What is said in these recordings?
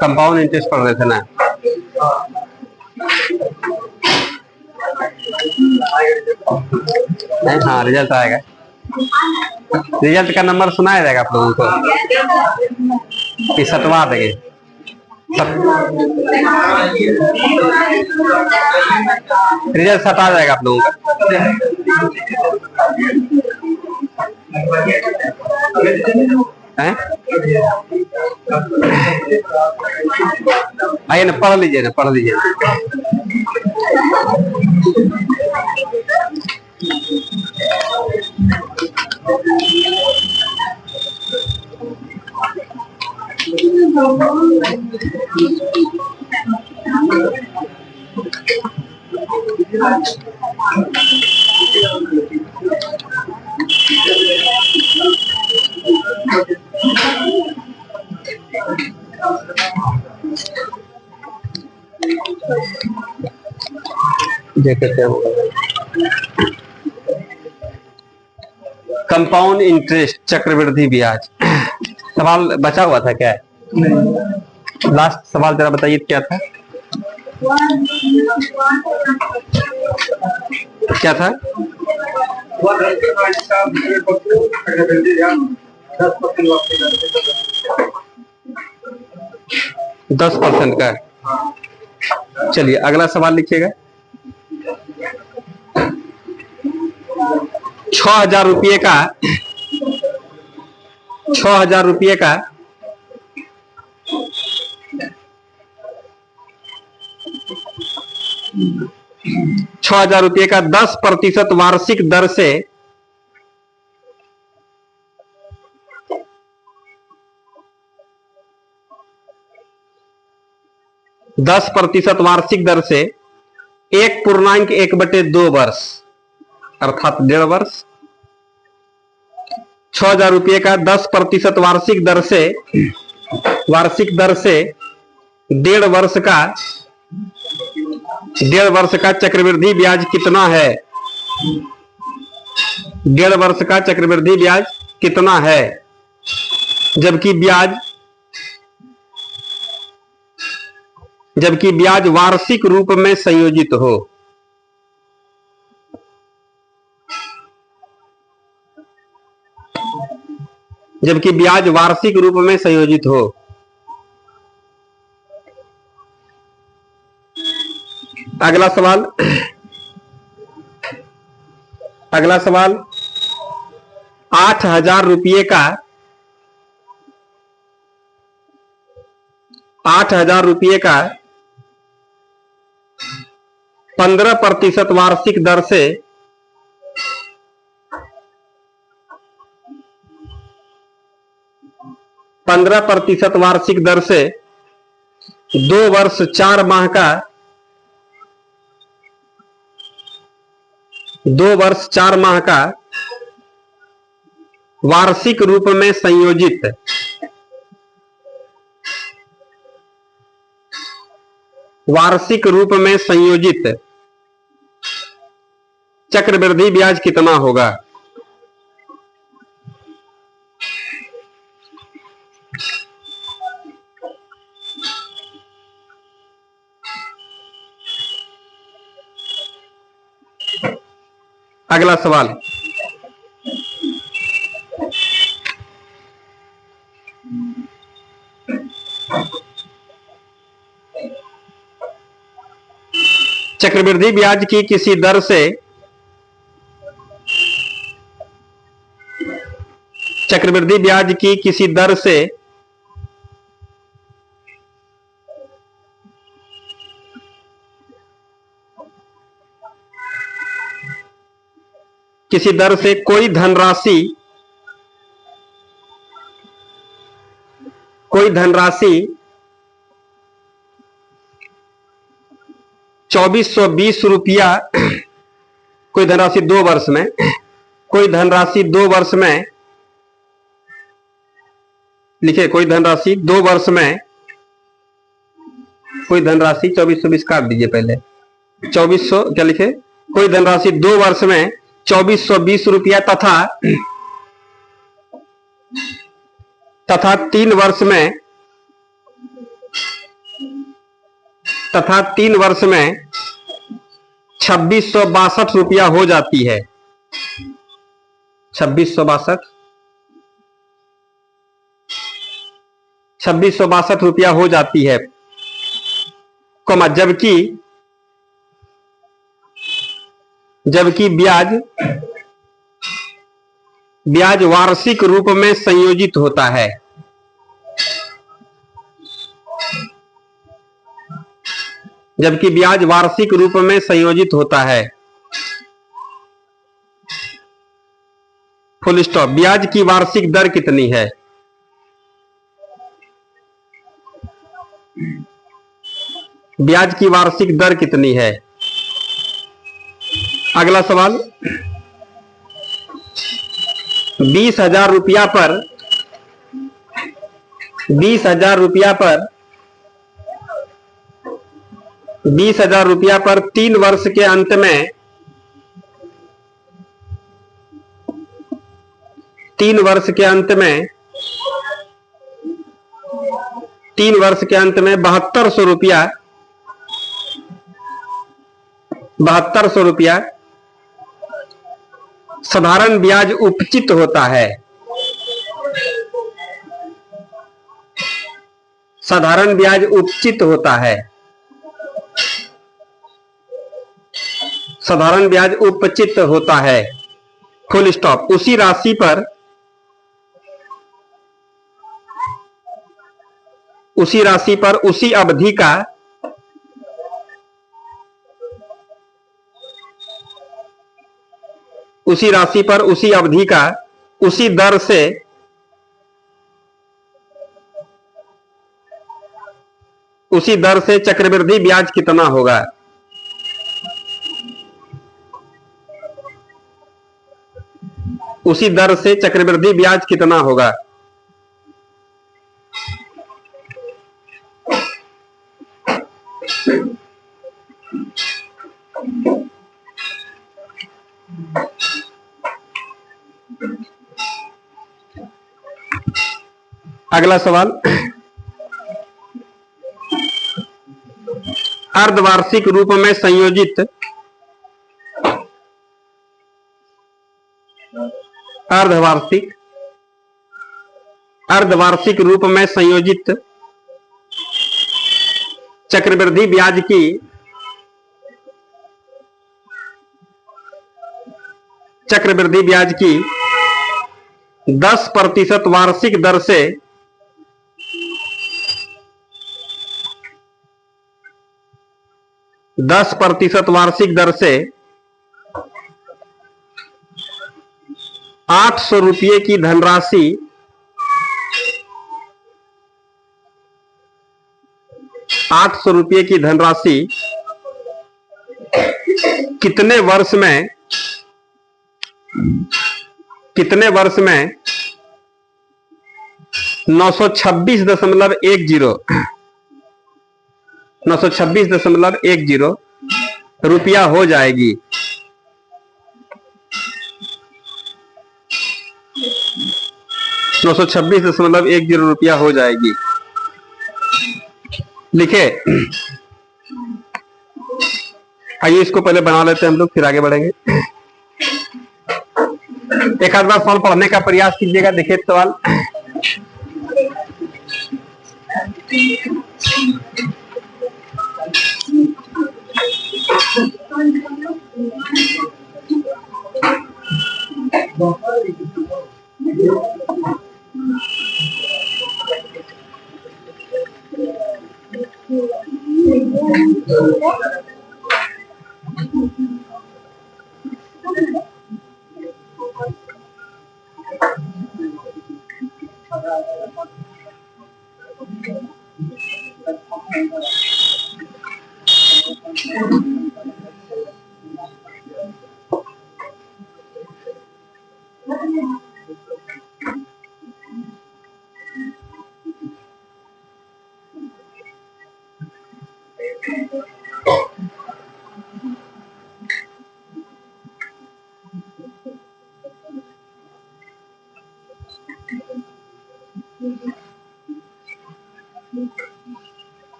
Compound interest पढ़ रहे थे ना। हाँ, रिजल्ट आएगा। रिजल्ट का नंबर सुनाया जाएगा आप लोगों को कि सटवा देंगे? रिजल्ट सटा जाएगा आप लोगों का। आइए ना, पढ़ लीजिए ना, पढ़ लीजिए। कंपाउंड इंटरेस्ट, चक्रवृद्धि ब्याज। सवाल बचा हुआ था क्या? लास्ट सवाल जरा बताइए क्या था? क्या था? 10% का। चलिए अगला सवाल लिखिएगा। 6,000 रुपये का 6,000 रुपये का 6,000 रुपये का 10% वार्षिक दर से 10% वार्षिक दर से 1.1/2 वर्ष अर्थात 1.5 वर्ष। 6,000 रुपये का 10% वार्षिक दर से 1.5 वर्ष का चक्रवृद्धि ब्याज कितना है? 1.5 वर्ष का चक्रवृद्धि ब्याज कितना है? जबकि ब्याज वार्षिक रूप में संयोजित हो। जबकि ब्याज वार्षिक रूप में संयोजित हो। अगला सवाल 8,000 रुपये का 15% वार्षिक दर से 15% वार्षिक दर से 2 वर्ष 4 माह का 2 वर्ष 4 माह का वार्षिक रूप में संयोजित चक्रवृद्धि ब्याज कितना होगा? अगला सवाल चक्रवृद्धि ब्याज की किसी दर से कोई धनराशि 2,420 रुपया, कोई धनराशि 2 वर्ष में, कोई धनराशि 2 वर्ष में लिखे, कोई धनराशि 2 वर्ष में, कोई धनराशि 2,420 काट दीजिए पहले, 2,400 क्या लिखे, कोई धनराशि 2 वर्ष में 2,420 रुपया तथा 3 वर्ष में तथा 3 वर्ष में 2662 हो जाती है। 2662 रुपया हो जाती है, कॉमा जबकि ब्याज वार्षिक रूप में संयोजित होता है। जबकि ब्याज वार्षिक रूप में संयोजित होता है, फुल स्टॉप। ब्याज की वार्षिक दर कितनी है? ब्याज की वार्षिक दर कितनी है? अगला सवाल, 20,000 रुपया पर 20,000 रुपया पर 20,000 रुपया पर 3 वर्ष के अंत में 3 वर्ष के अंत में 3 वर्ष के अंत में 7200 रुपया साधारण ब्याज उपचित होता है। साधारण ब्याज उपचित होता है। साधारण ब्याज उपचित होता है, फुल स्टॉप। उसी राशि पर उसी अवधि का उसी राशि पर उसी अवधि का उसी दर से चक्रवृद्धि ब्याज कितना होगा? उसी दर से चक्रवृद्धि ब्याज कितना होगा? अगला सवाल, अर्धवार्षिक रूप में संयोजित अर्धवार्षिक रूप में संयोजित चक्रवृद्धि ब्याज की 10% वार्षिक दर से 10% वार्षिक दर से 800 रुपये की धनराशि 800 रुपये की धनराशि कितने वर्ष में 926.10 रुपया हो जाएगी? 926.10 रुपया हो जाएगी। लिखे, आइए इसको पहले बना लेते हैं हम लोग, फिर आगे बढ़ेंगे। एक आध बार सवाल पढ़ने का प्रयास कीजिएगा। देखिए सवाल,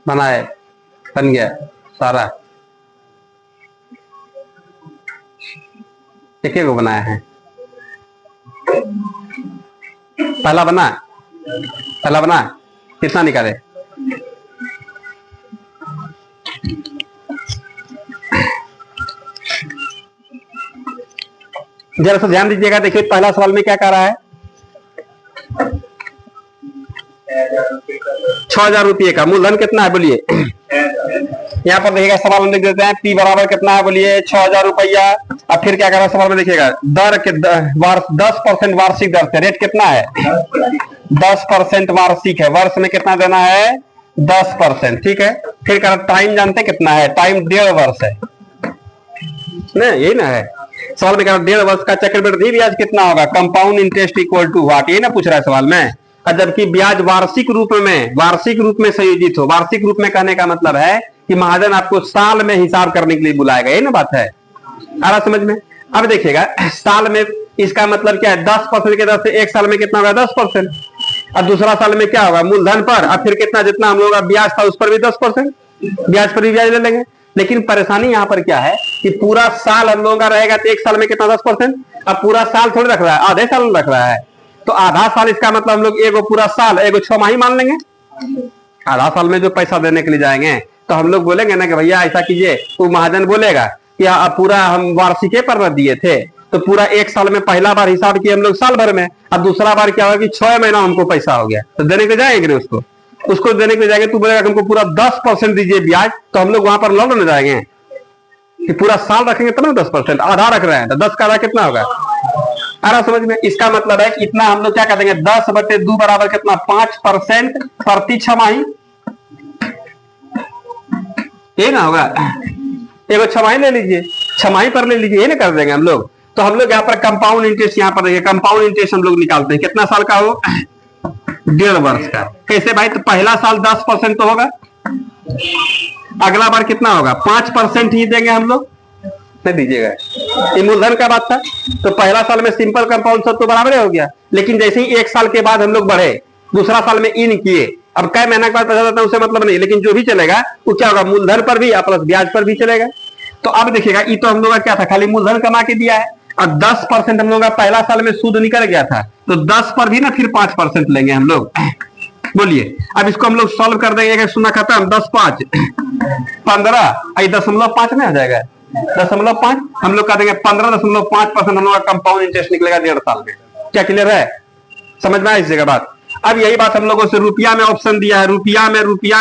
बनाए, बन गया सारा, एक एक को बनाया है। पहला बना, पहला बना, कितना निकाले? जरा सा ध्यान दीजिएगा, देखिए पहला सवाल में क्या कह रहा है, 6,000 रुपये का मूलधन कितना है बोलिए। यहाँ पर देखिएगा सवाल में लिख देते हैं P बराबर कितना है बोलिए 6,000 रुपया। अब फिर क्या कर रहा है सवाल में देखिएगा, दर के 10% वार्षिक दर से, रेट कितना है 10% वार्षिक है, वर्ष में कितना देना है 10%, ठीक है। फिर कह रहा टाइम जानते कितना है, टाइम 1.5 वर्ष है ना, यही ना है सवाल में। कह रहा 1.5 वर्ष का चक्रवृद्धि ब्याज कितना होगा, compound interest equal to what, ये ना पूछ रहा है सवाल में। जबकि ब्याज वार्षिक रूप में संयोजित हो, वार्षिक रूप में कहने का मतलब है कि महाजन आपको साल में हिसाब करने के लिए बुलाएगा, ये ना बात है, आ रहा समझ में। अब देखिएगा साल में इसका मतलब क्या है, 10% के दर से एक साल में कितना होगा 10%, और दूसरा साल में क्या होगा मूलधन पर, और फिर कितना जितना हम लोग का ब्याज था उस पर भी 10%, ब्याज पर भी ब्याज ले लेंगे। लेकिन परेशानी यहाँ पर क्या है कि पूरा साल हम लोगों का रहेगा तो एक साल में कितना 10%, अब पूरा साल थोड़ी रख रहा है, आधे साल रख रहा है, तो आधा साल इसका मतलब हम लोग एगो पूरा साल एगो 6 माही मान लेंगे। आधा साल में जो पैसा देने के लिए जाएंगे तो हम लोग बोलेंगे ना कि भैया ऐसा कीजिए, तो महाजन बोलेगा कि पूरा हम वार्षिके पर न दिए थे, तो पूरा एक साल में पहला बार हिसाब किए हम लोग साल भर में, अब दूसरा बार क्या होगा कि 6 महीना हमको पैसा हो गया, तो देने के जाएंगे उसको देने के लिए जाएंगे, तू बोलेगा हमको पूरा 10% दीजिए ब्याज, तो हम लोग वहां पर लौटने जाएंगे कि पूरा साल रखेंगे तब ना 10%, आधा रख रहे हैं तो 10 का आधा कितना होगा, आ रहा समझ में। इसका मतलब है कि इतना हम लोग क्या कर देंगे 10/2 बराबर कितना 5% प्रति छमाही, ये ना होगा, एगो छमाही ले लीजिए, छमाही पर ले लीजिए, ये ना कर देंगे हम लोग। तो हम लोग यहाँ पर कंपाउंड इंटरेस्ट, यहाँ पर देखिए कंपाउंड इंटरेस्ट हम लोग निकालते हैं, कितना साल का हो 1.5 वर्ष का। कैसे भाई, तो पहला साल 10% तो होगा, अगला बार कितना होगा 5% ही देंगे हम लोग, नहीं दीजिएगा, ये मूलधन का बात था। तो पहला साल में सिंपल कंपाउंड सब तो बराबर हो गया, लेकिन जैसे ही एक साल के बाद हम लोग बढ़े, दूसरा साल में इन किए, अब कई महीने के बाद पैसा देता है उसे मतलब नहीं, लेकिन जो भी चलेगा वो क्या होगा मूलधन पर भी प्लस ब्याज पर भी चलेगा। तो अब देखिएगा ये तो हम लोग का क्या था, खाली मूलधन कमा के दिया है, और 10% हम लोग का पहला साल में सूद निकल गया था, तो 10 पर भी ना फिर 5% लेंगे हम लोग। बोलिए अब इसको हम लोग सॉल्व कर देंगे, सुना खत्म, 10 5 15, 0.5 में आ जाएगा 0.5, हम लोग कर देंगे 15.5% हम लोग का कंपाउंड इंटरेस्ट निकलेगा 1.5 साल में। क्या क्लियर है, समझ में आया इस जगह बात। अब यही बात हम लोगों से रुपया में ऑप्शन दिया है, रुपया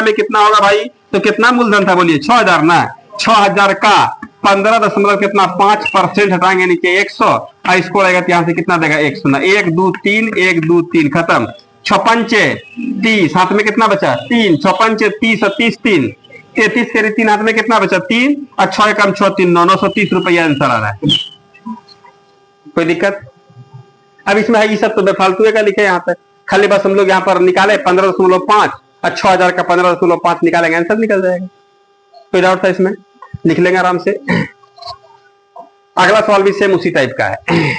में कितना होगा भाई, तो कितना मूलधन था बोलिए 6,000 ना, 6,000 का 15 कितना 5% हटाएंगे नीचे 100, और इसको रहेगा यहाँ से कितना देगा 100 ना, 1 2 3 1 2 3 खत्म, 6 30, हाथ में कितना बचा 3, 6 30 और 30 3 33 के 3 हाथ में कितना बचा 3, और 6 कम 6 3 930 रुपया आंसर आ रहा है। कोई दिक्कत, अब इसमें है ये सब तो बेफालतू का लिखे यहाँ पे, खाली बस हम लोग यहाँ पर निकाले 15.5 और 6,000 का 15.5 निकालेंगे, आंसर निकल जाएगा। कोई डाउट था इसमें, लिख लेंगे आराम से। अगला सवाल भी सेम उसी टाइप का है।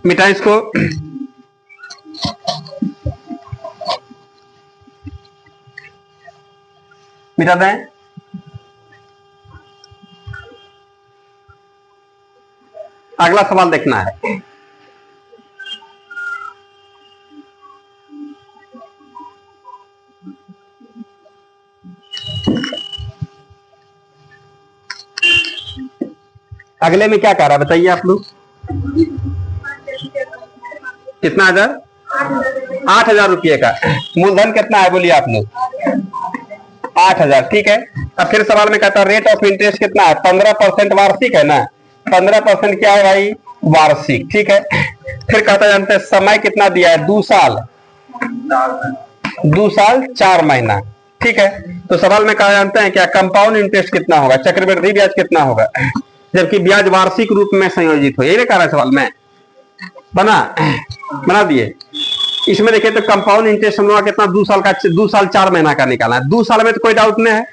मिटा इसको, मिटा दें। अगला सवाल देखना है, अगले में क्या कह रहा है बताइए आप लोग, कितना 1000 8,000 रुपये का। मूलधन कितना है बोलिए आप लोग? 8,000। ठीक है। अब फिर सवाल में कहता है रेट ऑफ इंटरेस्ट कितना है? 15% वार्षिक है ना। 15% क्या है भाई? वार्षिक। ठीक है। फिर कहता जानते हैं समय कितना दिया है? 2 साल। 2 साल 4 महीना। ठीक है। तो सवाल में कहा जानते हैं क्या कंपाउंड इंटरेस्ट कितना होगा? चक्रवृद्धि ब्याज कितना होगा? जबकि ब्याज वार्षिक रूप में संयोजित हो। यही ना कह रहा है सवाल में। बना दिए। इसमें देखिए तो कंपाउंड इंटरेस्ट हम लोग कितना? 2 साल का, 2 साल 4 महीना का निकालना है। 2 साल में तो कोई डाउट नहीं है।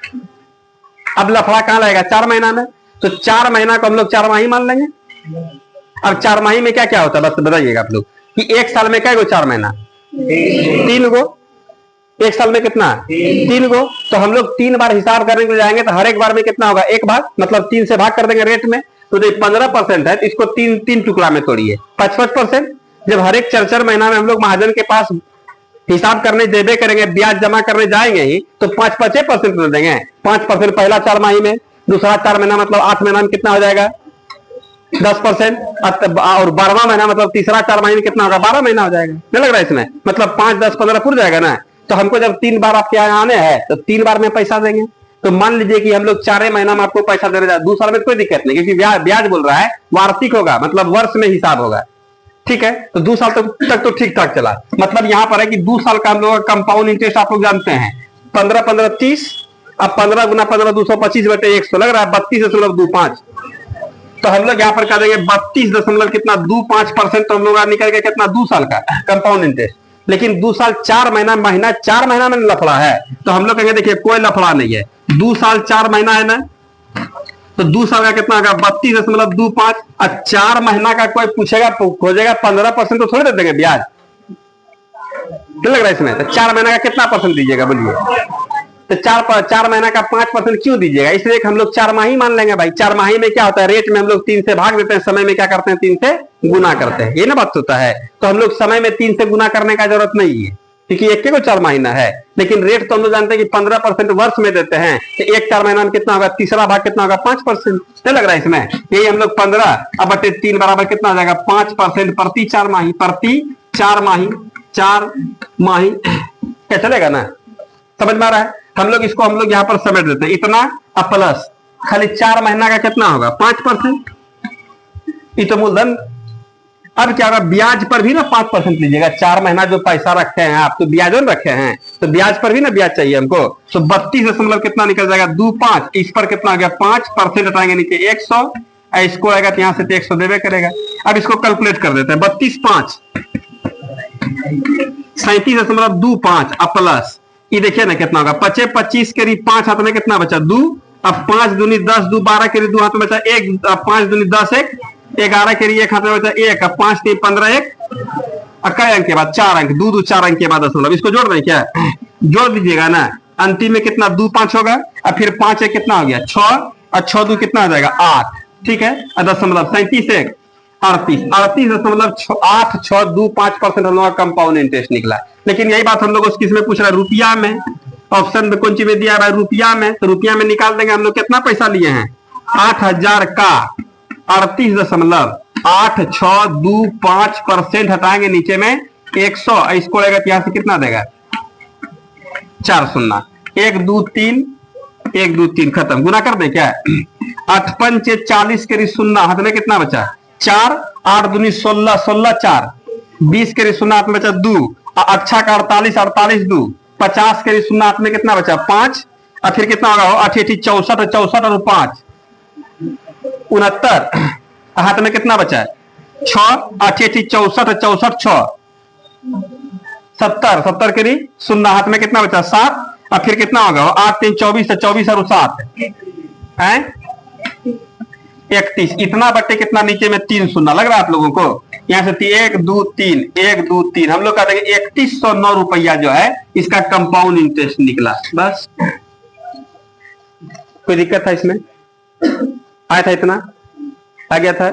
अब लफड़ा कहां लगेगा? 4 महीना में। तो 4 महीना को हम लोग 4 माही मान लेंगे। अब 4 माही में क्या क्या होता है बस बताइएगा आप लोग कि 1 साल में क्या गो 4 महीना? 3 गो। 1 साल में कितना? 3 गो। तो हम लोग 3 बार हिसाब करने के लिए जाएंगे तो हर एक बार में कितना होगा? 1 भाग, मतलब 3 से भाग कर देंगे रेट में। तो 15% है तो इसको 3 टुकड़ा में तोड़िए। 55%। जब हर एक 4 महीना में हम लोग महाजन के पास हिसाब करने देबे करेंगे, ब्याज जमा करने जाएंगे ही, तो 5-5% देंगे। 5% पहला 4 माही में, दूसरा 4 महीना मतलब 8 महीना में कितना हो जाएगा? 10%। और 12वां महीना मतलब तीसरा 4 माही में कितना होगा? 12 महीना हो जाएगा। नहीं लग रहा है इसमें? मतलब 5, 10, 15 फुट जाएगा ना। तो हमको जब 3 बार आपके यहाँ आने हैं तो 3 बार में पैसा देंगे। तो मान लीजिए कि हम लोग 4 महीना में आपको पैसा देने जाए। 2 साल में कोई दिक्कत नहीं, क्योंकि ब्याज बोल रहा है वार्षिक होगा, मतलब वर्ष में हिसाब होगा। ठीक है। तो 2 साल तक तो ठीक ठाक चला। मतलब यहां पर है कि 2 साल का हम लोग कंपाउंड इंटरेस्ट आप लोग जानते हैं 15-15 30। अब 15 गुना 15 225 बटे 100 लग रहा है 32.25। तो हम लोग यहां पर कह देंगे 32 दशमलव कितना 25%। तो हम लोग निकल गया कितना? 2 साल का कंपाउंड इंटरेस्ट। लेकिन 2 साल 4 महीना 4 महीना में लफड़ा है तो हम लोग कहेंगे देखिए कोई लफड़ा नहीं है। 2 साल 4 महीना है ना। तो 2 साल का कितना होगा? 32.25। और 4 महीना का कोई पूछेगा खोजेगा 15% तो थोड़ी दे देंगे ब्याज। क्या लग रहा है इसमें? तो 4 महीना का कितना परसेंट दीजिएगा बोलिए? तो 4 महीना का 5% क्यों दीजिएगा? इसलिए हम लोग 4 माही मान लेंगे भाई। 4 माही में क्या होता है? रेट में हम लोग 3 से भाग देते हैं, समय में क्या करते हैं? 3 से गुना करते हैं। ये ना बात होता है। तो हम लोग समय में 3 से गुना करने का जरूरत नहीं है, क्योंकि एक को 4 महीना है। लेकिन रेट तो हम लोग जानते हैं कि 15% वर्ष में देते हैं। तो 1 4 महीना में कितना होगा? तीसरा भाग कितना होगा? 5%। क्या लग रहा है इसमें? यही हम लोग 15 अब बटे 3 बराबर कितना हो जाएगा? 5% प्रति 4 माही। प्रति 4 माही, 4 माही क्या चलेगा ना? समझ में आ रहा है? हम लोग यहाँ पर समेट देते हैं इतना। अब प्लस खाली 4 महीना का कितना होगा? 5%। ये तो मूलधन। अब क्या होगा? ब्याज पर भी ना 5% लीजिएगा। 4 महीना जो पैसा रखे हैं आप, तो ब्याज रखे हैं तो ब्याज पर भी ना ब्याज चाहिए हमको। तो 32 दशमलव कितना निकल जाएगा? 25। इस पर कितना आ गया? 5% हटाएंगे नीचे 100। इसको आएगा तो यहां से 100 देवे करेगा। अब इसको कैलकुलेट कर देते हैं। 32 5 37.25 अब प्लस ये देखिए ना कितना होगा? 25 के 5 हाथ में कितना बचा? 2। अब 5 दूनी 10, 2 12 के 2 हाथ में बचा 1। अब 5 दूनी 10 1 11 के 1 हाथ में बचा 1। अब 5 3 15 1। अब कई अंक के बाद? 4 अंक। 2 2 4 अंक के बाद दशमलव। इसको जोड़ दें क्या? जोड़ दीजिएगा ना। अंतिम में कितना? 2 5 होगा। अब फिर 5 1 कितना हो गया? 6। और 6 2 कितना हो जाएगा? 8। ठीक है। दशमलव 37 1 38 38.8625% हम लोग का कंपाउंड इंटरेस्ट निकला। लेकिन यही बात हम लोग उसकी इसमें पूछ रहा है रुपया में। ऑप्शन में कौन चीज में दिया है? रुपया में। तो रुपया में निकाल देंगे हम लोग। कितना पैसा लिए हैं? 8,000 का 38.8625% हटाएंगे नीचे में 100। इसको लेगा यहां से कितना देगा? 4 शून्य 1 2 3 1 2 3 खत्म। गुना कर दें क्या? 8 5 40 के शून्य हाथ में कितना बचा? 4। 8 दूनी 16 16 4 20 के शून्य हाथ में बचा 2। अच्छा का 48 48 2 50 के शून्य हाथ में कितना बचा? 5। और फिर कितना होगा? 8 8 64 64 और 5 69 हाथ में कितना बचा? 6। 8 8 64 64 6 70 70 के शून्य हाथ में कितना बचा? 7। और फिर कितना होगा? 8 3 24 24 और 7 है 31। इतना बटे कितना? नीचे में 3 शून्य लग रहा है आप लोगों को? यहां से 1 2 3 1 2 3 हम लोग का 3109 रुपया जो है इसका कंपाउंड इंटरेस्ट निकला। बस कोई दिक्कत था इसमें? आया था इतना? आ गया था?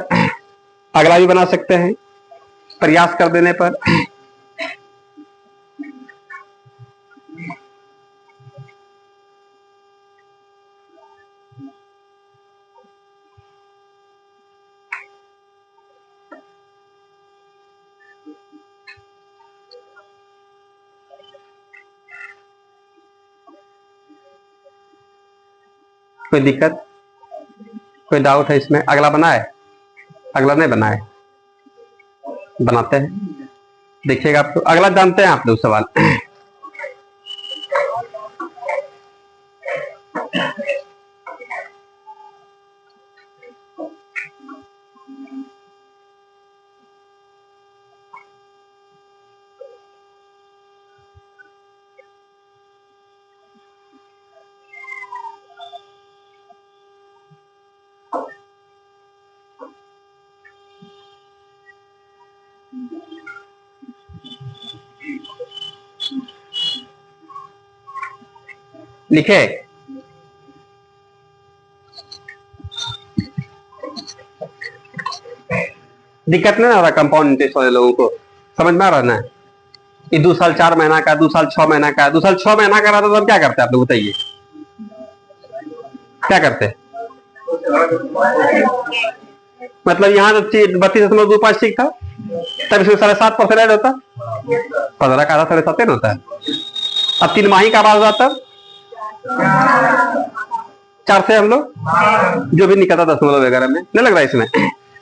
अगला भी बना सकते हैं प्रयास कर देने पर। कोई दिक्कत, कोई डाउट है इसमें? अगला बनाए, अगला नहीं बनाए, बनाते हैं, देखिएगा आप लोग। अगला जानते हैं आप लोग सवाल? लिखे? दिक्कत नहीं आ रहा कंपाउंड इंटरेस्ट वाले लोगों को? समझ में आ रहा ना? ये 2 साल 4 महीना का, 2 साल 6 महीना का, 2 साल 6 महीना का रहता तो अब क्या करते आप लोग बताइए? क्या करते? मतलब यहाँ तो 32.25 ठीक था, तब इसमें 7.5% ऐड होता, 15 का आधा 7.5 होता है। अब 3 माही का बाद होता, 4 से हम लोग जो भी निकलता 10 वगैरह में नहीं लग रहा है इसमें।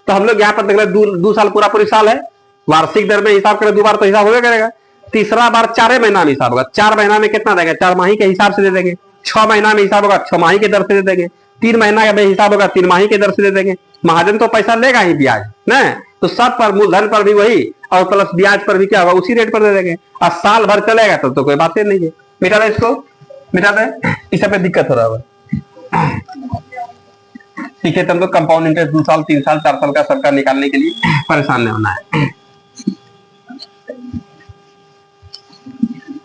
तो हम लोग यहाँ पर देख रहे 2 साल पूरी साल है, वार्षिक दर में हिसाब करें 2 बार तो हिसाब हो करेगा। तीसरा बार 4 महीना में हिसाब होगा, 4 महीना में कितना देंगे? 4 माही के हिसाब से दे देंगे। 6 महीना में हिसाब होगा, 6 माही के दर से दे देंगे। 3 महीना में हिसाब होगा, 3 माही के दर से दे देंगे। महाजन तो पैसा लेगा ही ब्याज न, तो सब पर मूलधन पर भी वही और प्लस ब्याज पर भी क्या होगा, उसी रेट पर दे देंगे। और साल भर चलेगा तो कोई बात नहीं है। मिटा दे इसको, मिटा दे, इस पे दिक्कत हो रहा होगा। ठीक है, तुम लोग कंपाउंड इंटरेस्ट 2 साल 3 साल 4 साल का सबका निकालने के लिए परेशान नहीं होना है।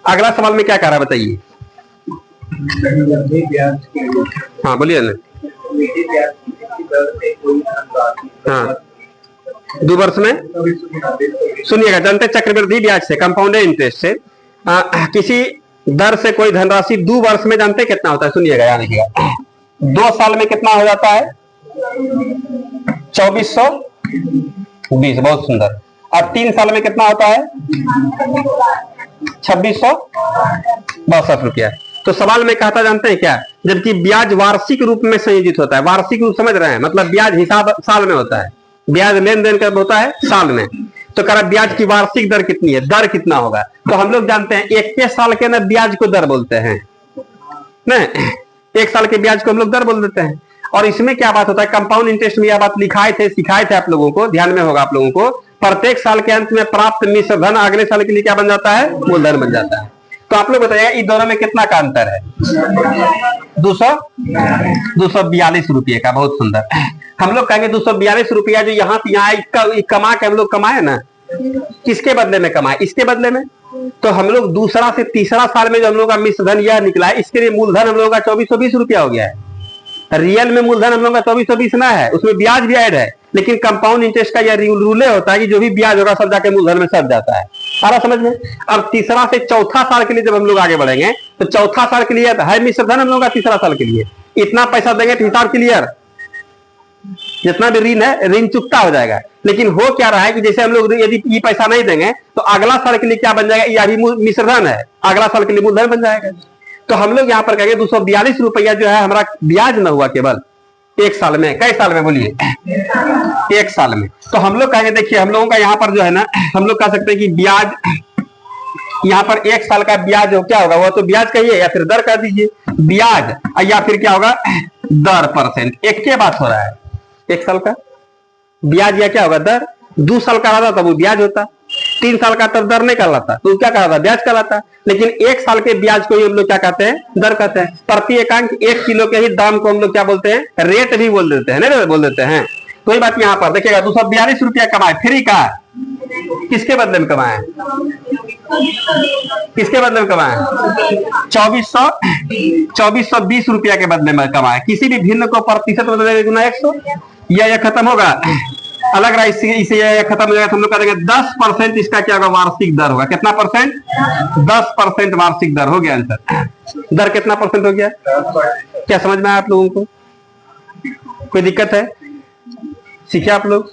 अगला सवाल में क्या कह रहा है बताइए? हाँ बोलिए ना। हाँ 2 वर्ष में सुनिएगा, जनता चक्रवृद्धि ब्याज से, कंपाउंड इंटरेस्ट से किसी दर से कोई धनराशि 2 वर्ष में जानते कितना होता है? सुनिएगा, याद रखिएगा। 2 साल में कितना हो जाता है? 2420, बहुत सुंदर। और 3 साल में कितना होता है? 2662 रुपया। तो सवाल में कहता जानते हैं क्या? जबकि ब्याज वार्षिक रूप में संयोजित होता है। वार्षिक रूप समझ रहे हैं, मतलब ब्याज हिसाब साल में होता है, ब्याज लेन देन कब होता है? साल में। तो कह रहा ब्याज की वार्षिक दर कितनी है, दर कितना होगा? तो हम लोग जानते हैं 21 साल के ना ब्याज को दर बोलते हैं ना, 1 साल के ब्याज को हम लोग दर बोल देते हैं। और इसमें क्या बात होता है, कंपाउंड इंटरेस्ट में यह बात सिखाए थे आप लोगों को, ध्यान में होगा आप लोगों को। प्रत्येक साल के अंत में प्राप्त मिश्र धन अगले साल के लिए क्या बन जाता है? मूलधन बन जाता है। तो आप लोग बताइएगा इन दोनों में कितना का अंतर है? 242 रुपये का। बहुत सुंदर। हम लोग कहेंगे 242 रुपया जो यहाँ कमा के हम लोग कमाए ना, किसके बदले में कमाए? इसके बदले में। तो हम लोग दूसरा से तीसरा साल में जो हम लोग का मिश्र धन यह निकला है, इसके लिए मूलधन हम लोग का 2420 रुपया हो गया है। रियल में मूलधन हम लोग का 2420 ना है, उसमें ब्याज भी ऐड है। लेकिन कंपाउंड इंटरेस्ट का यह रूल होता है कि जो भी ब्याज होगा सब जाके मूलधन में सब जाता है। आ रहा समझ में? अब तीसरा से चौथा साल के लिए जब हम लोग आगे बढ़ेंगे तो चौथा साल के लिए है मिश्र धन हम लोग का, तीसरा साल के लिए इतना पैसा देंगे तो हिसाब क्लियर, जितना भी ऋण है ऋण चुकता हो जाएगा। लेकिन हो क्या रहा है कि जैसे हम लोग यदि ये पैसा नहीं देंगे तो अगला साल के लिए क्या बन जाएगा? ये अभी मिश्र धन है, अगला साल के लिए मूलधन बन जाएगा। तो हम लोग यहाँ पर कहेंगे 242 रुपया जो है हमारा ब्याज न हुआ केवल 1 साल में। कई साल में बोलिए? 1 साल में। तो हम लोग कहेंगे, देखिए हम लोगों का यहाँ पर जो है ना, हम लोग कह सकते हैं कि ब्याज यहाँ पर 1 साल का ब्याज हो, क्या होगा? वो तो ब्याज कहिए या फिर दर कह दीजिए, ब्याज या फिर क्या होगा? दर परसेंट। एक के बात हो रहा है, 1 साल का ब्याज या क्या होगा? दर। 2 साल का रहता तब वो ब्याज होता, 3 साल का तब दर नहीं कहलाता, तो क्या कहलाता? ब्याज कहलाता। लेकिन 1 साल के ब्याज को ही हम लोग क्या कहते हैं? दर कहते हैं। प्रति एकांक 1 किलो के ही दाम को हम लोग क्या बोलते हैं? रेट भी बोल देते हैं, नहीं बोल देते हैं। तो ये बात यहाँ पर देखिएगा, 242 रुपया कमाए फ्री का, किसके बदले में कमाए? किसके बदले में कमाए? 2420 रुपया के बदले में कमाए। किसी भी भिन्न को प्रतिशत बदले गुना 100, यह खत्म होगा अलग रहा, इसे खत्म हो जाएगा। हम लोग करेंगे 10% इसका क्या होगा? वार्षिक दर होगा। कितना परसेंट? 10% वार्षिक दर हो गया आंसर। दर कितना परसेंट हो गया? क्या समझ में आया आप लोगों को? कोई दिक्कत है? सीखे आप लोग?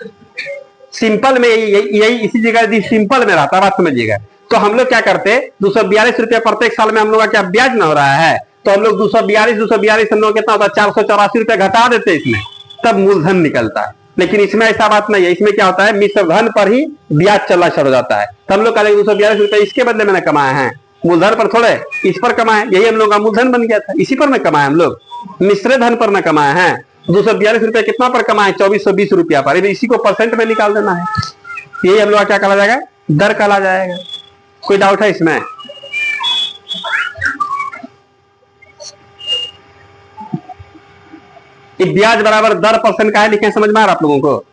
सिंपल में यही इसी जगह सिंपल में रहता, बात समझिएगा। तो हम लोग क्या करते हैं, 242 रुपया प्रत्येक साल में हम लोग का क्या ब्याज न हो रहा है, तो हम लोग 242 हम लोग कितना होता है 484 रुपया घटा देते हैं इसमें, तब मूलधन निकलता है। लेकिन इसमें ऐसा बात नहीं है, इसमें क्या होता है मिश्र धन पर ही ब्याज चलना शुरू हो जाता है। तो हम लोग कहेंगे 242 रुपया इसके बदले मैंने कमाए हैं, मूलधन पर थोड़े इस पर कमाए, यही हम लोग का मूलधन बन गया था, इसी पर न कमाए हम लोग, मिश्र धन पर न कमाए हैं। 242 रुपया कितना पर कमाए 2420 रुपया पर, इसी को परसेंट में निकाल देना है, यही हम लोग क्या कहा जाएगा दर कहा जाएगा। कोई डाउट है इसमें? ब्याज बराबर दर परसेंट का है, लिखे समझ में आ रहा आप लोगों को?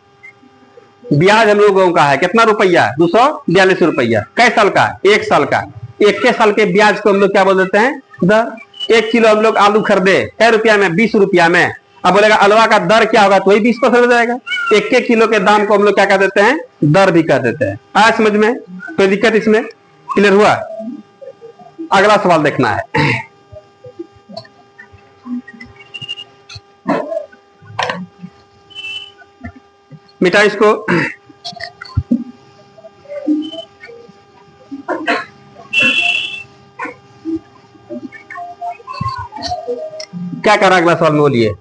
ब्याज हम लोगों का है कितना रुपया 242 रुपया, कै साल का 1 साल का, 21 साल के ब्याज को हम लोग क्या बोल देते हैं दर। 1 किलो हम लोग आलू खरीदे कै रुपया में 20 रुपया में, अब बोलेगा अलवा का दर क्या होगा तो वही 20% हो जाएगा। 1 किलो के दाम को हम लोग क्या कह देते हैं दर भी कह देते हैं। आया समझ में? कोई दिक्कत इसमें? क्लियर हुआ? अगला सवाल देखना है। मिटा इसको। क्या कर रहा अगला सवाल में बोलिए?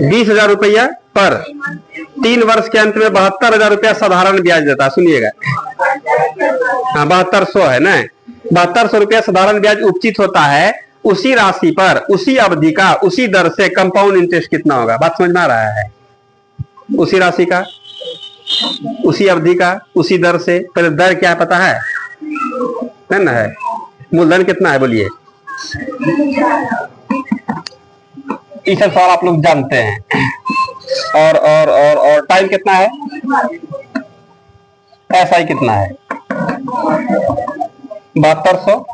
20,000 रुपया पर 3 वर्ष के अंत में 72,000 रुपया साधारण ब्याज देता है। सुनिएगा, हाँ 7200 है ना, 7200 रुपया साधारण ब्याज उपचित होता है। उसी राशि पर उसी अवधि का उसी दर से कंपाउंड इंटरेस्ट कितना होगा? बात समझ में आ रहा है? उसी राशि का उसी अवधि का उसी दर से, पहले दर क्या है पता है ना? है मूलधन कितना है बोलिए? इस सवाल आप लोग जानते हैं। और टाइम कितना है? एसआई कितना है? 7200।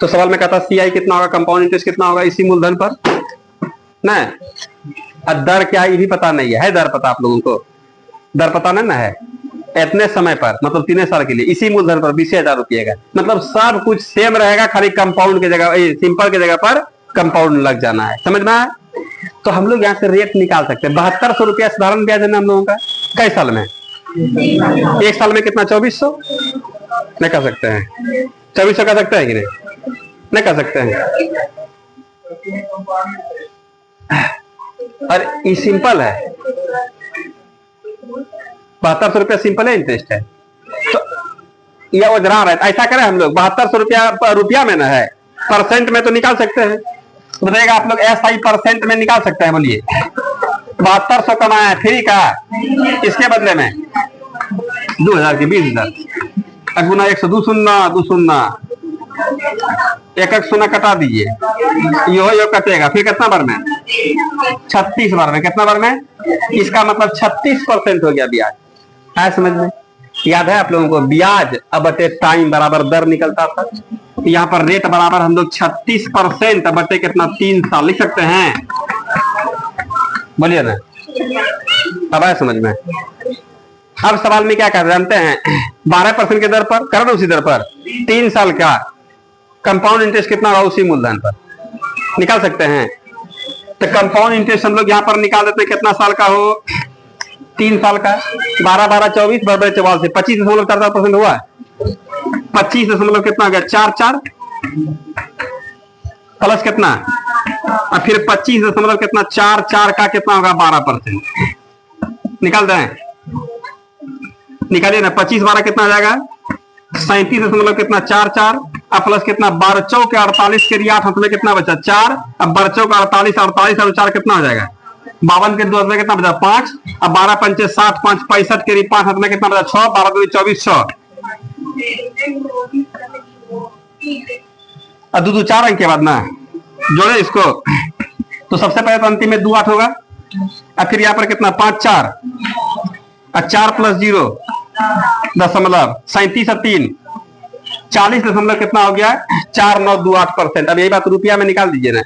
तो सवाल में कहता सीआई कितना होगा, कंपाउंड इंटरेस्ट कितना होगा इसी मूलधन पर ना। दर क्या है ये भी पता नहीं है दर पता आप लोगों को? दर पता नहीं ना है। इतने समय पर मतलब 3 साल के लिए इसी मूलधन पर 20,000 रुपये का, मतलब सब कुछ सेम रहेगा, खाली कंपाउंड की जगह सिंपल की जगह पर कंपाउंड लग जाना है। समझ में आया? तो हम लोग यहाँ से रेट निकाल सकते हैं। 7200 रुपया साधारण ब्याज है ना हम लोगों का, कई साल में? 1 साल में कितना 2400 नहीं कर सकते हैं? 2400 कर सकते हैं कि नहीं कर सकते हैं? अरे ये सिंपल है, 7200 रुपया सिंपल है, इंटरेस्ट है। तो यह उजरा रहा है, ऐसा करें हम लोग 7200 रुपया में ना है, परसेंट में तो निकाल सकते हैं। बताइएगा आप लोग एसआई परसेंट में निकाल सकते हैं बोलिए? 7200 कमाया है फ्री का, इसके बदले में 2000 की 20,000 गुना 100 2 शून्य 1 शून्य कटा दीजिए, यो कटेगा, फिर कितना बार में 36 बार में, कितना बार में? इसका मतलब 36% हो गया ब्याज। है समझ में? याद है आप लोगों को ब्याज अब बटे टाइम बराबर दर निकलता था। यहाँ पर रेट बराबर हम लोग 36% बटे कितना 3 साल लिख सकते हैं। बोलिए ना, अब आया समझ में? अब सवाल में क्या कर जानते हैं? 12% के दर पर कर दो, उसी दर पर 3 साल का कंपाउंड इंटरेस्ट कितना होगा उसी मूलधन पर निकाल सकते हैं। तो कंपाउंड इंटरेस्ट हम लोग यहाँ पर निकाल देते हैं, कितना साल का हो 3 साल का, 12 12 24 बराबर 44 से 25.4% हुआ। 25 कितना हो गया 4 4 प्लस कितना, और फिर 25 कितना 4 4 का कितना होगा 12%। निकाल दें, निकालिए ना। 25 12 कितना हो जाएगा 37 कितना 4 4 अब प्लस कितना 12 चौके 48 के लिए 8 हाथ में कितना बचा 4, अब 12 चौके 48 48 और 4 कितना हो जाएगा 52 के 2 में कितना बचा 5, अब 12 पंचे 60 5 65 के लिए 5 हाथ में कितना बचा 6, 12 2 24 6 और 2 2 4 अंक के बाद ना जोड़े इसको, तो सबसे पहले तो अंतिम में 2 8 होगा, और फिर यहाँ पर कितना 5 4 और 4 प्लस 0 दशमलव 37 और 3 40 दशमलव कितना हो गया 4928%। अब यही बात रुपया में निकाल दीजिए ना,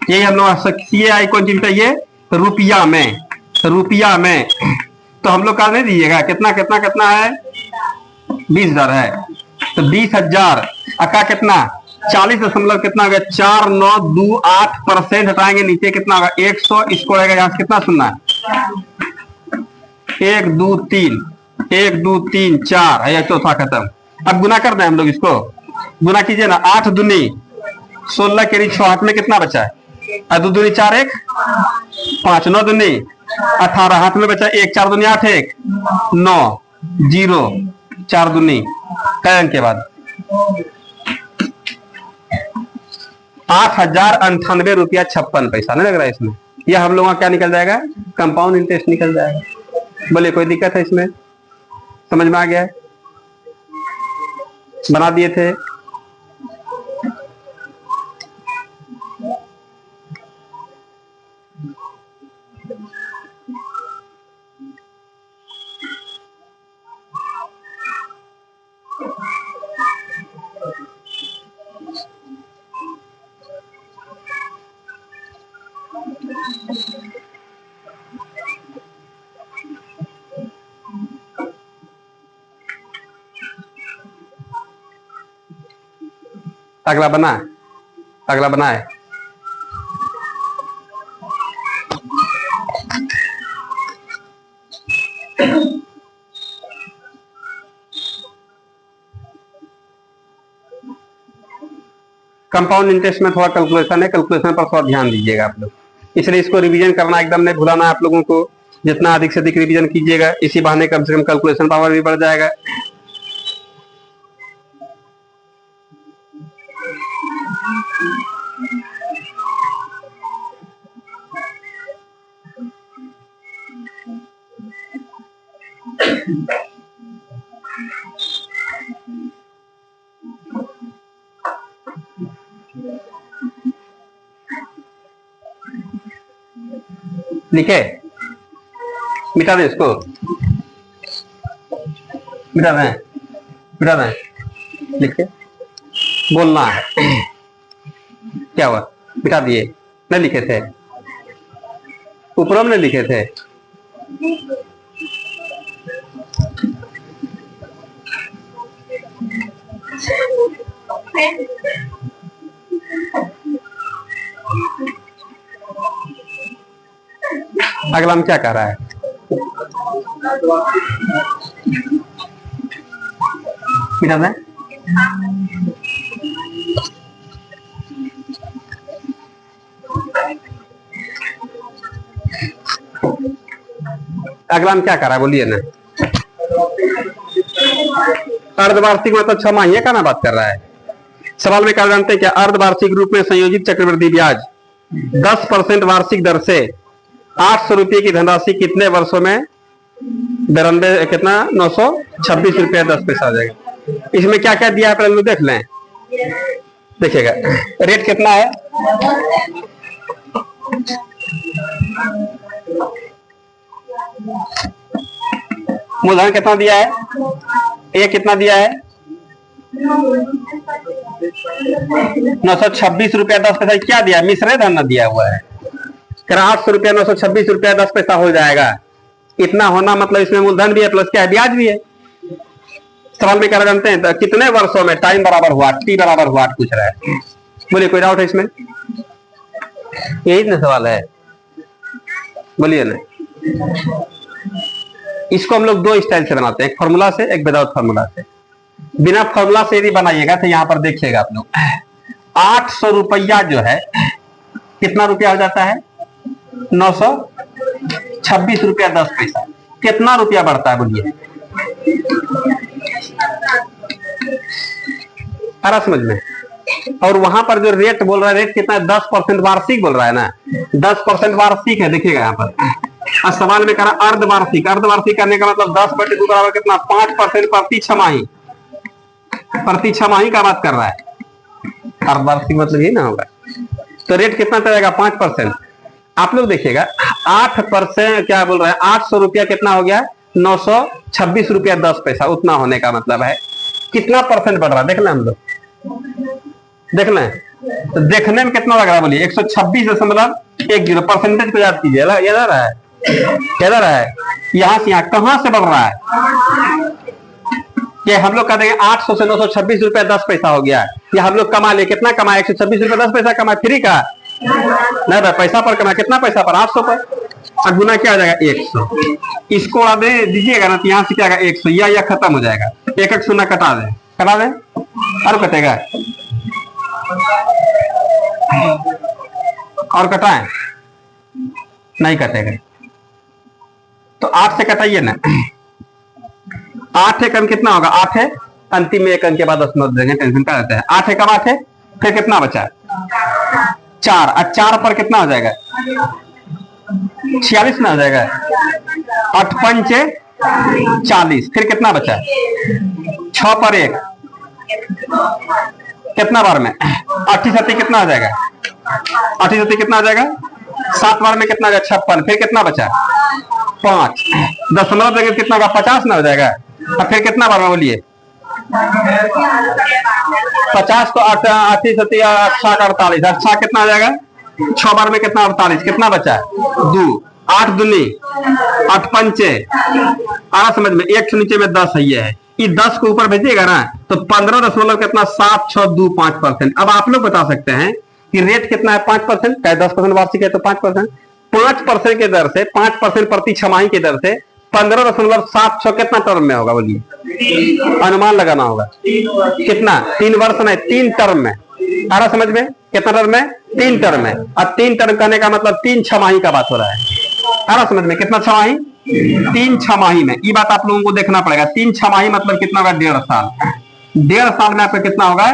यही हम लोग सीआई कौन चीज चाहिए रुपया में, रुपया में तो हम लोग का नहीं दीजिएगा कितना कितना कितना है 20,000 है, तो 20,000 का कितना 40 दशमलव कितना हो गया 4928% हटाएंगे नीचे कितना होगा 100, इसको रहेगा यहाँ से कितना सुनना 1 2 3 1 2 3 4 है, चौथा खत्म अब गुना कर दें हम लोग इसको, गुना कीजिए ना। 8 दूनी 16 के 6 हाथ में कितना बचा है? 2 दूनी 4 1 5, 9 दूनी 18 हाथ में बचा 1, 4 दूनी 8 1 9 0 4 दूनी कई अंक के बाद 8,098 रुपया 56 पैसा। नहीं लग रहा है इसमें? यह हम लोगों का क्या निकल जाएगा? कंपाउंड इंटरेस्ट निकल जाएगा। बोले कोई दिक्कत है इसमें? समझ में आ गया है? बना दिए थे। अगला बना, अगला बनाए। कंपाउंड इंटरेस्ट में थोड़ा कैलकुलेशन है, कैलकुलेशन पर थोड़ा ध्यान दीजिएगा आप लोग, इसलिए इसको रिवीजन करना एकदम नहीं भुलाना आप लोगों को। जितना अधिक से अधिक रिवीजन कीजिएगा, इसी बहाने कम से कम कैलकुलेशन पावर भी बढ़ जाएगा। लिखे, मिटा दें इसको, मिटा दें, मिटा दें, लिखे, बोलना है। क्या हुआ? मिटा दिए? नहीं लिखे थे? ऊपर में नहीं लिखे थे? अगला हम क्या कह रहा है? मिटा दें? अगला हम क्या कर रहा है बोलिए ना? अर्धवार्षिक मतलब 6 माहिए का ना बात कर रहा है। सवाल में क्या जानते हैं क्या? अर्धवार्षिक रूप में संयोजित चक्रवृद्धि ब्याज 10% वार्षिक दर से 800 रुपये की धनराशि कितने वर्षों में 92 कितना 926 रुपया 10 पैसा आ जाएगा। इसमें क्या क्या दिया है पहले देख लें, देखिएगा। रेट कितना है? मूलधन कितना दिया है? ये कितना दिया है? 926 रुपया 10 पैसा। क्या दिया? मिश्र धन न दिया हुआ है। 800 रुपया 926 रुपया 10 पैसा हो जाएगा। इतना होना मतलब इसमें मूलधन भी है प्लस क्या है? ब्याज भी है। सवाल में क्या जानते हैं? तो कितने वर्षों में टाइम बराबर हुआ, टी बराबर हुआ पूछ रहा है। बोलिए कोई डाउट है इसमें? यही ना सवाल है, बोलिए ना। इसको हम लोग 2 स्टाइल से बनाते हैं, एक फॉर्मूला से, एक विदाउट फॉर्मूला से। बिना फॉर्मूला से यदि बनाइएगा तो यहां पर देखिएगा आप लोग 800 रुपया जो है कितना रुपया हो जाता है? 926 रुपया 10 पैसा। कितना रुपया बढ़ता है बोलिए? आ रहा समझ में? और वहां पर जो रेट बोल रहा है, रेट कितना है? 10% वार्षिक बोल रहा है ना, 10% वार्षिक है। देखिएगा यहाँ पर और सवाल में करा अर्धवार्षिक। अर्धवार्षिक करने का मतलब 10/2 बराबर कितना? 5% प्रति छमाही, प्रति छमाही का बात कर रहा है। अर्धवार्षिक मतलब ये ना होगा। तो रेट कितना चलेगा? 5%। आप लोग देखिएगा 8% क्या बोल रहा है? 800 रुपया कितना हो गया? 926 रुपया 10 पैसा। उतना होने का मतलब है कितना परसेंट बढ़ रहा है? देख लें हम लोग, देख लें तो देखने में कितना लग रहा है बोलिए? 126.10 परसेंटेज को याद कीजिए। याद आ रहा है? याद आ रहा है? यहां से यहां कहां से बढ़ रहा है? कि हम लोग कहते हैं 800 से 926 रुपया 10 पैसा हो गया। या हम लोग कमा ले, कितना कमाए? 126 रुपया 10 पैसा कमाए। फ्री का नहीं भाई, पैसा पर कमाए। कितना पैसा पर? 800 पर। और गुना क्या हो जाएगा? 100। इसको दे दीजिएगा ना तो यहाँ से क्या आएगा? 100। या खत्म हो जाएगा। एक शून्य कटा दें, कटा दें और कटेगा और कटाएं नहीं कटेगा। तो 8 से कटाइए ना। 8 एक अंक कितना होगा? 8 है अंतिम में एक अंक के बाद 10 देंगे, टेंशन का रहता है। 8 है कब 8 है, फिर कितना बचा? 4। और 4 पर कितना हो जाएगा? 46 ना हो जाएगा। 8 पंचे 40, फिर कितना बचा? 6 पर 1 कितना बार में? 8 सत्ती कितना हो जाएगा? 8 सत्ती कितना हो जाएगा? 7 बार में कितना हो जाएगा? 56, फिर कितना बचा? 5। दशमलव जगह कितना होगा? 50 ना हो जाएगा। और फिर कितना बार में बोलिए? 50 तो 8 सत्ती 48, 8 कितना हो जाएगा? 6 बार में कितना? 48, कितना बचा? 2। 8 दूनी 8 पंचे, आ समझ में? 1 से नीचे में 10 है, ये है। ये 10 को ऊपर भेजिएगा ना तो 15 दशमलव कितना? 7,625%। अब आप लोग बता सकते हैं कि रेट कितना है? 5%। क्या 10% वार्षिक है तो 5%। 5% के दर से, 5% प्रति छमाही की दर से 15.76 कितना टर्म में होगा बोलिए? अनुमान लगाना होगा कितना? 3 वर्ष में, 3 टर्म में। आ रहा समझ में? कितना टर्म में? 3 टर्म में। अब 3 टर्म करने का मतलब 3 छमाही का बात हो रहा है। आ रहा समझ में? कितना छमाही? 3 छमाही में। ये बात आप लोगों को देखना पड़ेगा। 3 छमाही मतलब कितना होगा? 1.5 साल। 1.5 साल में आपका कितना होगा?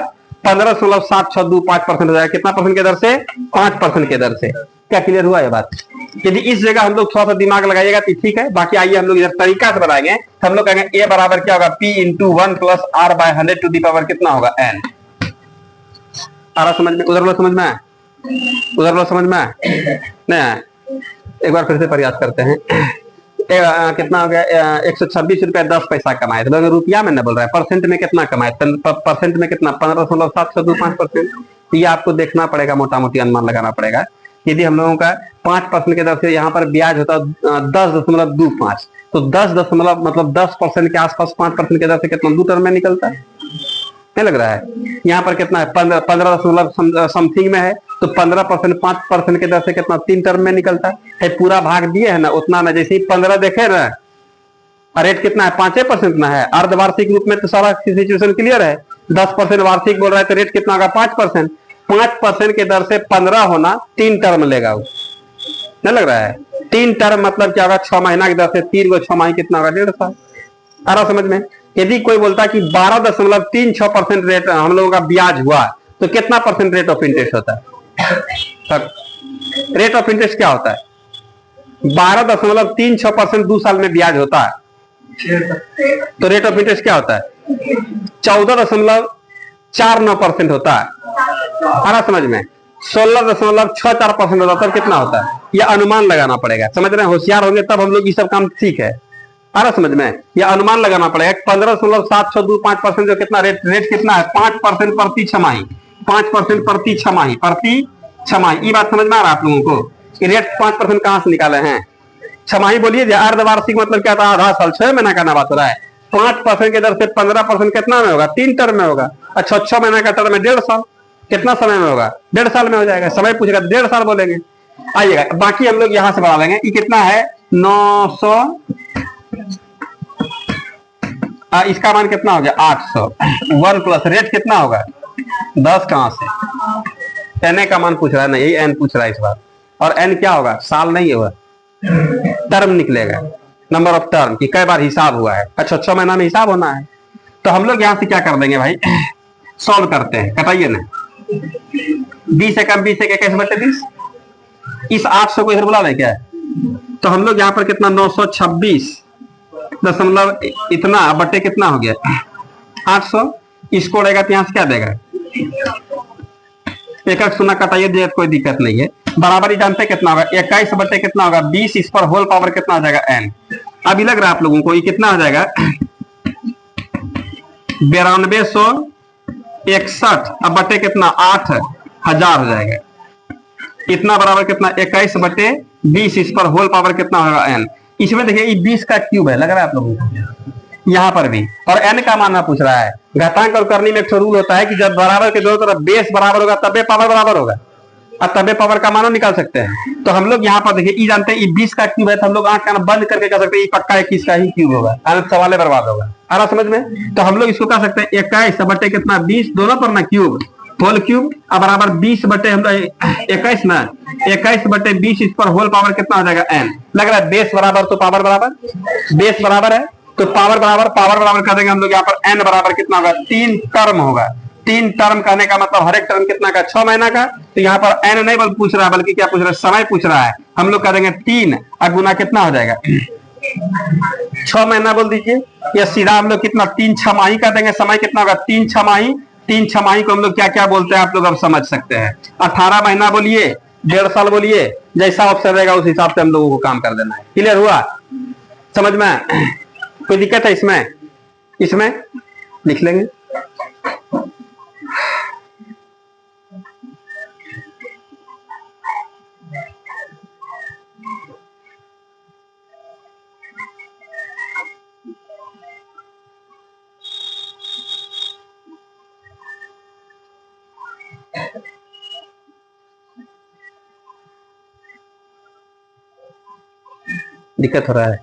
15.7625% हो जाएगा। कितना परसेंट के दर से? 5% के दर से। क्या क्लियर हुआ ये बात? यदि इस जगह हम लोग थोड़ा सा दिमाग लगाइएगा तो ठीक है। बाकी आइए हम लोग इधर तरीका से बताएंगे। हम लोग कहेंगे ए बराबर क्या होगा? P into 1 plus R by 100 to the power कितना होगा? N। आ रहा समझ में? उधर लो समझ में? उधर लो समझ में? नहीं, एक बार फिर से प्रयास करते हैं। कितना हो गया? 126 रुपया 10 पैसा कमाए। तो लोग रुपया में न बोल रहा है, परसेंट में कितना कमाए? परसेंट में कितना? 15.725%। ये आपको देखना पड़ेगा, मोटा मोटी अनुमान लगाना पड़ेगा। यदि हम लोगों का 5% के दर से यहाँ पर ब्याज होता 10.25, तो 10 दशमलव मतलब 10% के आसपास 5% के दर से कितना? 2 टर्म में निकलता है। नहीं लग रहा है? यहाँ पर कितना है? 15 दशमलव समथिंग में है, तो 15% 5% के दर से कितना? 3 टर्म में निकलता है। पूरा भाग दिए है ना, उतना ना। जैसे ही 15 देखे ना, रेट कितना है? 5% ना है। अर्धवार्षिक रूप में तो सारा सिचुएशन क्लियर है। 10% वार्षिक बोल रहा है तो रेट कितना होगा? 5%। 5% के दर से 15 होना 3 टर्म लेगा। नहीं लग रहा है? 3 टर्म मतलब क्या होगा? 6 महीना की दर से 3 को 6 माही कितना होगा? 1.5 साल। आ रहा समझ में? यदि कोई बोलता कि 12.36% रेट हम लोगों का ब्याज हुआ तो कितना परसेंट रेट ऑफ इंटरेस्ट होता है? रेट ऑफ इंटरेस्ट क्या होता है? 12.36% 2 साल में ब्याज होता है। तो रेट ऑफ इंटरेस्ट क्या होता है? 14.49% होता है। आ रहा समझ में? 16.64% होता है। तब कितना होता है? यह अनुमान लगाना पड़ेगा। समझ रहे हैं? होशियार होंगे तब हम लोग ये सब काम ठीक है। आ रहा समझ में? यह अनुमान लगाना पड़ेगा। 15.7625% जो कितना रेट कितना है? 5% प्रति छमाही। 5% प्रति छमाही, प्रति छमाही। ये बात समझ में आ रहा है आप लोगों को कि रेट 5% कहां से निकाले हैं? छमाही बोलिए। अर्धवार्षिक मतलब क्या था? आधा साल, 6 महीना का ना बात हो रहा है। 5% के दर से 15% कितना में होगा? 3 टर्म में होगा। अच्छा, 6 महीना का टर्म में 1.5 साल। कितना समय में होगा? 1.5 साल में हो जाएगा। समय पूछेगा 1.5 साल बोलेंगे। आइएगा, बाकी हम लोग यहां से बढ़ा लेंगे। ये कितना है? 900। इसका मान कितना हो गया? 800। 1 प्लस रेट कितना होगा? 10 कहां से? एन का मान पूछ रहा है ना, यही एन पूछ रहा है इस बार। और एन क्या होगा? साल नहीं होगा, टर्म निकलेगा। नंबर ऑफ टर्म की कई बार हिसाब हुआ है। अच्छा, 6 महीना में हिसाब होना है। तो हम लोग यहां से क्या कर देंगे भाई? सॉल्व करते हैं। कटाइए ना। 20 एकम 20 एक 21/20। इस 800 को इधर बुला लें क्या? तो हम लोग यहाँ पर कितना? 926 दशमलव इतना बटे कितना हो गया? 800। इसको रहेगा तो यहां से क्या देगा? एक सुना कटाइए दे, कोई दिक्कत नहीं है। बराबर ही जानते कितना होगा? 21 बटे कितना होगा? 20। इस पर होल पावर कितना हो जाएगा? n। अभी लग रहा है आप लोगों को ये कितना हो जाएगा? 9261 अब बटे कितना? 8000 हो जाएगा। इतना बराबर कितना? 21 बटे 20। इस पर होल पावर कितना होगा? n। इसमें देखिए ये 20 का क्यूब है, लग रहा है आप लोगों को यहाँ पर भी। और n का मानना पूछ रहा है। घातांक और करनी में एक रूल होता है कि जब बराबर के दोनों तरफ बेस बराबर होगा तब पावर बराबर होगा। और तबे पावर का मानो निकाल सकते हैं। तो हम लोग यहाँ पर देखिए ई जानते हैं, ई 20 का क्यूब है, तो हम लोग आंख कान बंद करके कह सकते हैं ई पक्का 21 का ही क्यूब होगा, सवाल बर्बाद होगा। आ रहा समझ में? तो हम लोग इसको कह सकते हैं 21 बटे कितना 20, दोनों पर ना क्यूब, होल क्यूब अब बराबर 20 बटे हम लोग 21 ना, 21 बटे 20 इस पर होल पावर कितना हो जाएगा n। लग रहा है बेस बराबर तो पावर बराबर, बेस बराबर है तो पावर बराबर, पावर बराबर कर देंगे हम लोग यहाँ पर n बराबर कितना होगा 3 टर्म होगा। 3 टर्म कहने का मतलब हर एक टर्म कितना का 6 महीना का। तो यहाँ पर n नहीं बल्कि पूछ रहा है, बल्कि क्या पूछ रहा है, समय पूछ रहा है। हम लोग कह देंगे 3 और गुना कितना हो जाएगा 6 महीना बोल दीजिए, या सीधा हम लोग कितना 3 छमाही कर देंगे। समय कितना होगा 3 छमाही। 3 छमाही को हम लोग क्या क्या बोलते हैं आप लोग अब समझ सकते हैं। 18 महीना बोलिए, 1.5 साल बोलिए, जैसा ऑप्शन रहेगा उस हिसाब से हम लोगों को काम कर देना है। क्लियर हुआ समझ में? कोई दिक्कत है इसमें? इसमें लिख लेंगे। दिक्कत हो रहा है?